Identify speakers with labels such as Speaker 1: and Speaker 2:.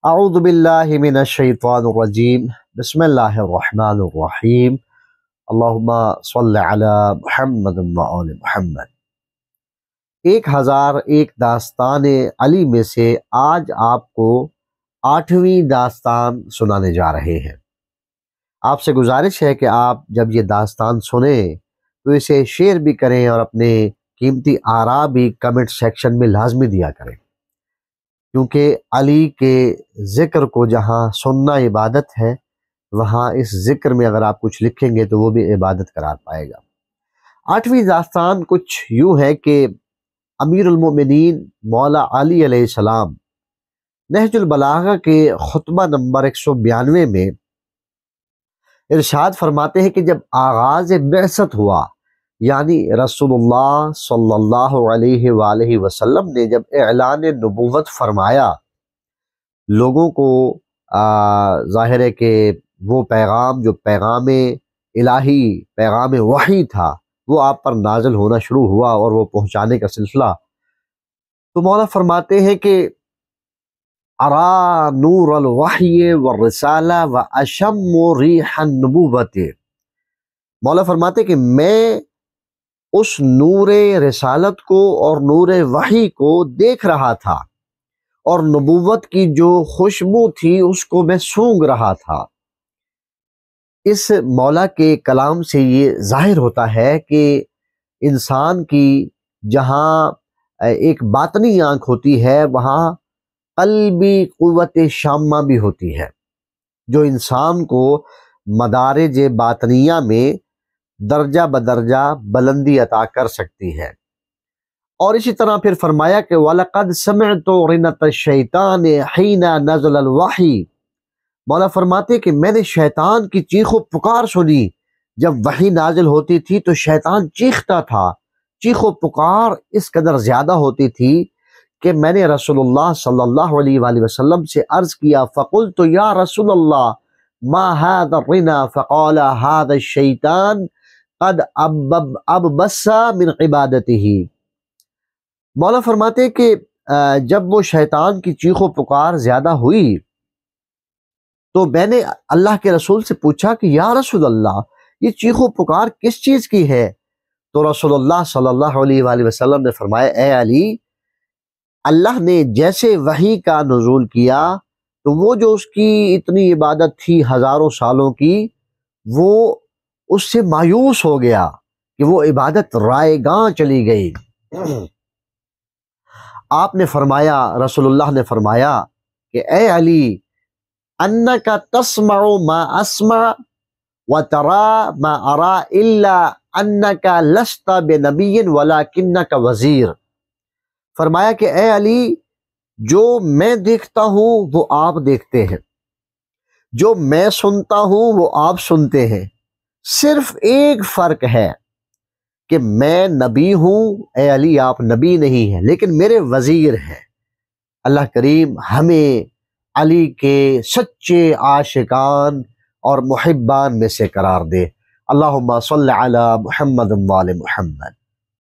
Speaker 1: اعوذ باللہ من الشیطان الرجیم بسم اللہ الرحمن الرحیم اللہم صل علی محمد و آل محمد۔ 1001 داستان علی میں سے آج آپ کو 8ویں داستان سنانے جا رہے ہیں۔ آپ سے گزارش ہے کہ آپ جب یہ داستان سنیں تو اسے شیئر بھی کریں اور اپنے قیمتی آراء بھی کمنٹ سیکشن میں لازمی دیا کریں، کیونکہ علی کے ذکر کو جہاں سننا عبادت ہے، وہاں اس ذکر میں اگر آپ کچھ لکھیں گے تو وہ بھی عبادت قرار پائے گا۔ 8ویں داستان کچھ یوں ہے کہ امیر المومنین مولا علی علیہ السلام نہج البلاغہ کے خطبہ نمبر 192 میں ارشاد فرماتے ہیں کہ جب آغاز بعثت ہوا، یعنی رسول اللہ صلی اللہ علیہ وآلہ وسلم نے جب اعلان نبوت فرمایا، لوگوں کو ظاہر ہے کہ وہ پیغام جو پیغام الہی، پیغام وحی تھا، وہ آپ پر نازل ہونا شروع ہوا اور وہ پہنچانے کا سلسلہ۔ تو مولا فرماتے ہیں کہ ارا نور الوحی والرسالہ واشم ریح النبوت، مولا فرماتے کہ میں اس نور رسالت کو اور نور وحی کو دیکھ رہا تھا، اور نبوت کی جو خوشبو تھی اس کو میں سونگھ رہا تھا۔ اس مولا کے کلام سے یہ ظاہر ہوتا ہے کہ انسان کی جہاں ایک باطنی آنکھ ہوتی ہے، وہاں قلبی قوت شامہ بھی ہوتی ہے، جو انسان کو مدارج باطنیہ میں درجہ بدرجہ بلندی عطا کر سکتی ہے۔ اور اسی طرح پھر فرمایا کہ وَلَقَدْ سَمِعْتُ رِنَةَ الشَّيْطَانِ حِينَ نَزَلَ الْوَحْيِ، مولا فرماتے کہ میں نے شیطان کی چیخ و پکار سنی جب وحی نازل ہوتی تھی، تو شیطان چیختا تھا۔ چیخ و پکار اس قدر زیادہ ہوتی تھی کہ میں نے رسول اللہ صلی اللہ علیہ وآلہ وسلم سے عرض کیا، فَقُلْتُ يَا رسول اللہ مَا هَذَا الرِّنَا فَقَالَ هَذَا الشَّيْطَانِ قد اببس من عبادتہ، مولا فرماتے کہ جب وہ شیطان کی چیخ و پکار زیادہ ہوئی تو میں نے اللہ کے رسول سے پوچھا کہ یا رسول اللہ، یہ چیخ و پکار کس چیز کی ہے؟ تو رسول اللہ صلی اللہ علیہ وآلہ وسلم نے فرمایا، اے علی، اللہ نے جیسے وحی کا نزول کیا تو وہ جو اس کی اتنی عبادت تھی ہزاروں سالوں کی، وہ اس سے مایوس ہو گیا کہ وہ عبادت رائے گاں چلی گئی۔ آپ نے فرمایا، رسول اللہ نے فرمایا کہ اے علی، انک تسمع ما اسمع وترا ما ارا الا انک لست بنبی ولکنک وزیر، فرمایا کہ اے علی، جو میں دیکھتا ہوں وہ آپ دیکھتے ہیں، جو میں سنتا ہوں وہ آپ سنتے ہیں، صرف ایک فرق ہے کہ میں نبی ہوں، اے علی آپ نبی نہیں ہیں، لیکن میرے وزیر ہیں۔ اللہ کریم ہمیں علی کے سچے عاشقان اور محبان میں سے قرار دے۔ اللہم صل علی محمد و آل محمد۔